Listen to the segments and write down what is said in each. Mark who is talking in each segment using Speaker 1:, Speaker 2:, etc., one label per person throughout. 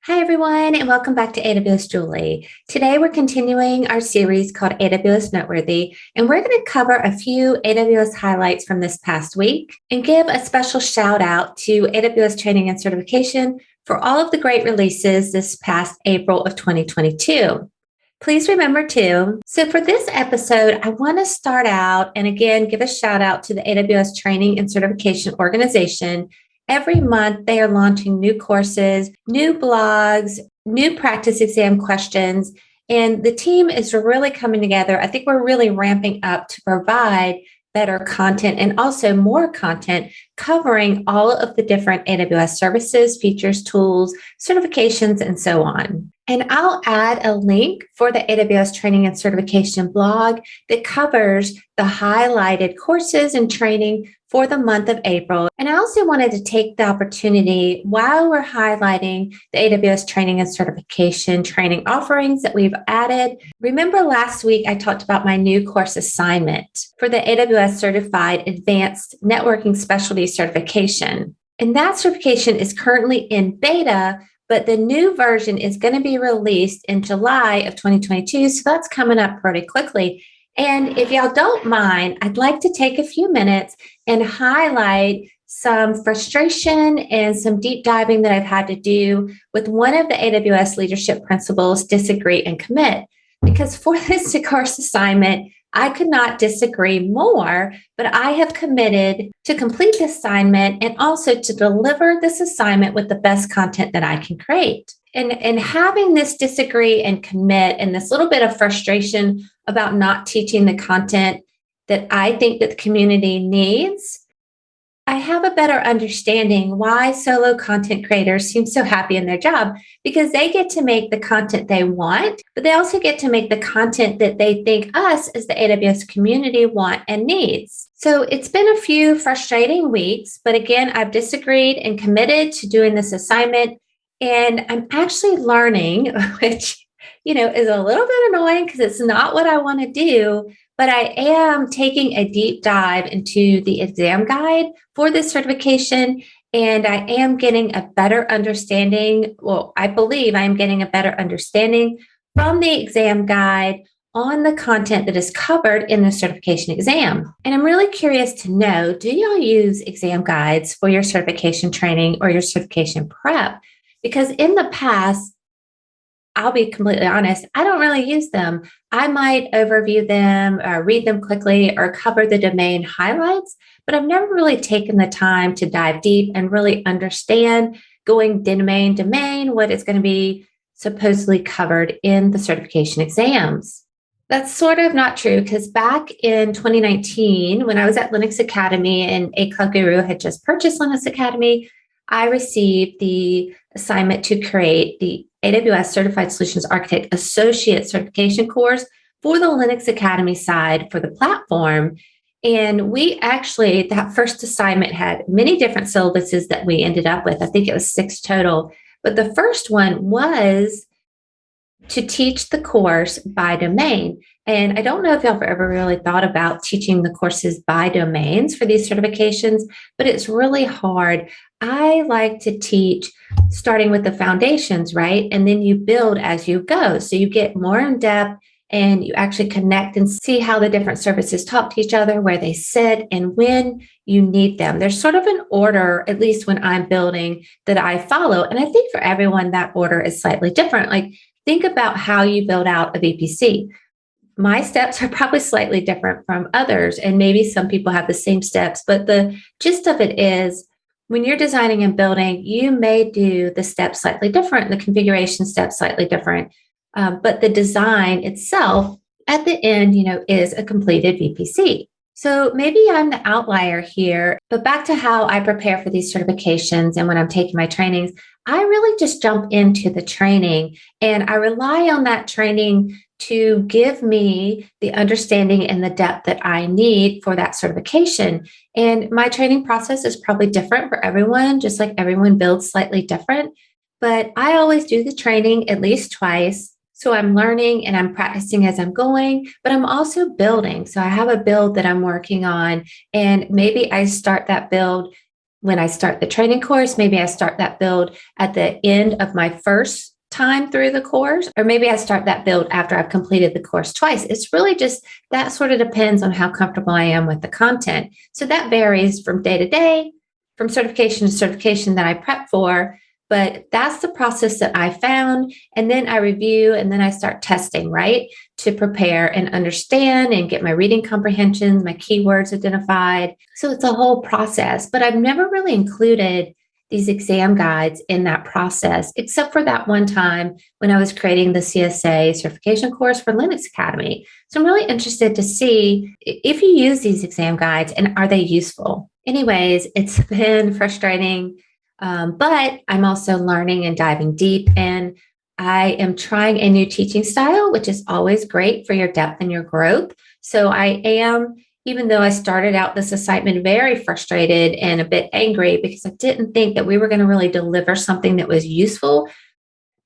Speaker 1: Hi, everyone, and welcome back to AWS Julie. Today, we're continuing our series called AWS Noteworthy, and we're going to cover a few AWS highlights from this past week and give a special shout out to AWS Training and Certification for all of the great releases this past April of 2022. Please remember too. So, for this episode, I want to start out and again give a shout out to the AWS Training and Certification Organization. Every month, they are launching new courses, new blogs, new practice exam questions, and the team is really coming together. I think we're really ramping up to provide better content and also more content covering all of the different AWS services, features, tools, certifications, and so on. And I'll add a link for the AWS Training and Certification blog that covers the highlighted courses and training for the month of April. And I also wanted to take the opportunity while we're highlighting the AWS Training and Certification training offerings that we've added. Remember last week I talked about my new course assignment for the AWS Certified Advanced Networking Specialty Certification. And that certification is currently in beta, but the new version is going to be released in July of 2022. So that's coming up pretty quickly. And if y'all don't mind, I'd like to take a few minutes and highlight some frustration and some deep diving that I've had to do with one of the AWS Leadership Principles, disagree and commit. Because for this course assignment, I could not disagree more, but I have committed to complete the assignment and also to deliver this assignment with the best content that I can create. And having this disagree and commit and this little bit of frustration about not teaching the content that I think that the community needs, I have a better understanding why solo content creators seem so happy in their job, because they get to make the content they want, but they also get to make the content that they think us as the AWS community want and needs. So it's been a few frustrating weeks, but again, I've disagreed and committed to doing this assignment. And I'm actually learning, which, is a little bit annoying because it's not what I want to do, but I am taking a deep dive into the exam guide for this certification. And I am getting a better understanding. Well, I believe I'm getting a better understanding from the exam guide on the content that is covered in the certification exam. And I'm really curious to know, do y'all use exam guides for your certification training or your certification prep? Because in the past, I'll be completely honest, I don't really use them. I might overview them, read them quickly, or cover the domain highlights, but I've never really taken the time to dive deep and really understand going domain to domain, what is going to be supposedly covered in the certification exams. That's sort of not true, because back in 2019, when I was at Linux Academy and A Cloud Guru had just purchased Linux Academy, I received the assignment to create the AWS Certified Solutions Architect Associate Certification course for the Linux Academy side for the platform. And we actually, that first assignment had many different syllabuses that we ended up with. I think it was 6 total. But the first one was to teach the course by domain. And I don't know if y'all have ever really thought about teaching the courses by domains for these certifications, but it's really hard. I like to teach starting with the foundations, right? And then you build as you go. So you get more in depth and you actually connect and see how the different services talk to each other, where they sit, and when you need them. There's sort of an order, at least when I'm building, that I follow. And I think for everyone, that order is slightly different. Like, think about how you build out a VPC. My steps are probably slightly different from others, and maybe some people have the same steps, but the gist of it is when you're designing and building, you may do the steps slightly different, the configuration steps slightly different, but the design itself at the end, is a completed VPC. So maybe I'm the outlier here, but back to how I prepare for these certifications and when I'm taking my trainings, I really just jump into the training and I rely on that training to give me the understanding and the depth that I need for that certification. And my training process is probably different for everyone, just like everyone builds slightly different. But I always do the training at least twice. So I'm learning and I'm practicing as I'm going, but I'm also building. So I have a build that I'm working on, and maybe I start that build when I start the training course. Maybe I start that build at the end of my first time through the course, or maybe I start that build after I've completed the course twice. It's really just that sort of depends on how comfortable I am with the content. So that varies from day to day, from certification to certification that I prep for. But that's the process that I found. And then I review and then I start testing, right? To prepare and understand and get my reading comprehensions, my keywords identified. So it's a whole process, but I've never really included these exam guides in that process, except for that one time when I was creating the CSA certification course for Linux Academy. So I'm really interested to see if you use these exam guides and are they useful. Anyways, it's been frustrating, but I'm also learning and diving deep. And I am trying a new teaching style, which is always great for your depth and your growth. So I am, even though I started out this assignment very frustrated and a bit angry because I didn't think that we were going to really deliver something that was useful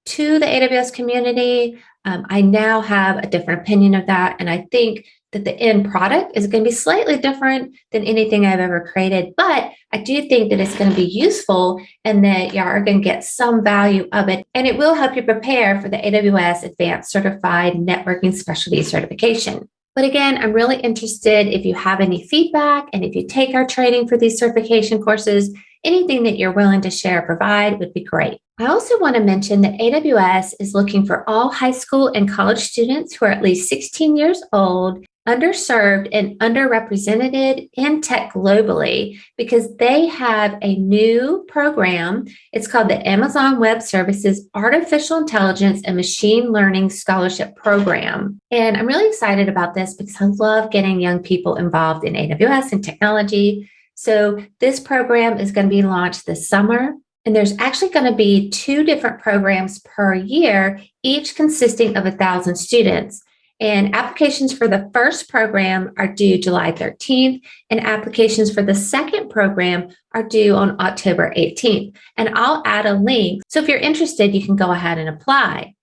Speaker 1: to the AWS community, I now have a different opinion of that. And I think that the end product is going to be slightly different than anything I've ever created. But I do think that it's going to be useful and that you are going to get some value of it. And it will help you prepare for the AWS Advanced Certified Networking Specialty certification. But again, I'm really interested if you have any feedback and if you take our training for these certification courses, anything that you're willing to share or provide would be great. I also want to mention that AWS is looking for all high school and college students who are at least 16 years old, underserved and underrepresented in tech globally, because they have a new program. It's called the Amazon Web Services Artificial Intelligence and Machine Learning Scholarship Program. And I'm really excited about this because I love getting young people involved in AWS and technology. So this program is going to be launched this summer. And there's actually going to be 2 different programs per year, each consisting of 1,000 students. And applications for the first program are due July 13th, and applications for the second program are due on October 18th. And I'll add a link. So if you're interested, you can go ahead and apply.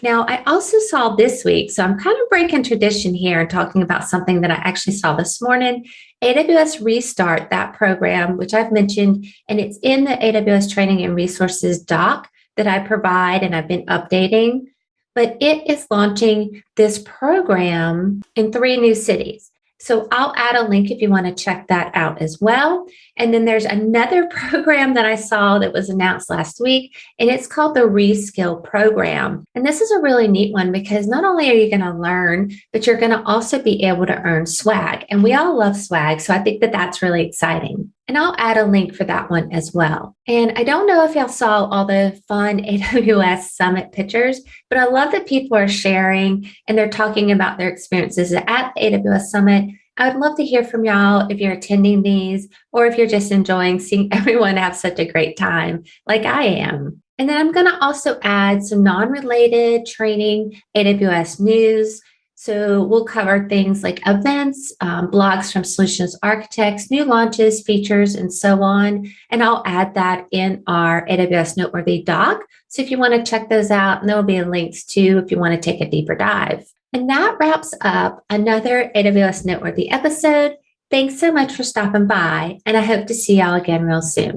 Speaker 1: Now, I also saw this week, so I'm kind of breaking tradition here and talking about something that I actually saw this morning. AWS Restart, that program, which I've mentioned, and it's in the AWS Training and Resources doc that I provide and I've been updating. But it is launching this program in 3 new cities. So I'll add a link if you want to check that out as well. And then there's another program that I saw that was announced last week, and it's called the Reskill Program. And this is a really neat one because not only are you going to learn, but you're going to also be able to earn swag. And we all love swag, so I think that that's really exciting. And I'll add a link for that one as well. And I don't know if y'all saw all the fun AWS Summit pictures, but I love that people are sharing and they're talking about their experiences at the AWS Summit. I would love to hear from y'all if you're attending these or if you're just enjoying seeing everyone have such a great time like I am. And then I'm going to also add some non-related training AWS news. So we'll cover things like events, blogs from solutions architects, new launches, features, and so on. And I'll add that in our AWS Noteworthy doc. So if you want to check those out, and there will be links too if you want to take a deeper dive. And that wraps up another AWS Noteworthy episode. Thanks so much for stopping by, and I hope to see y'all again real soon.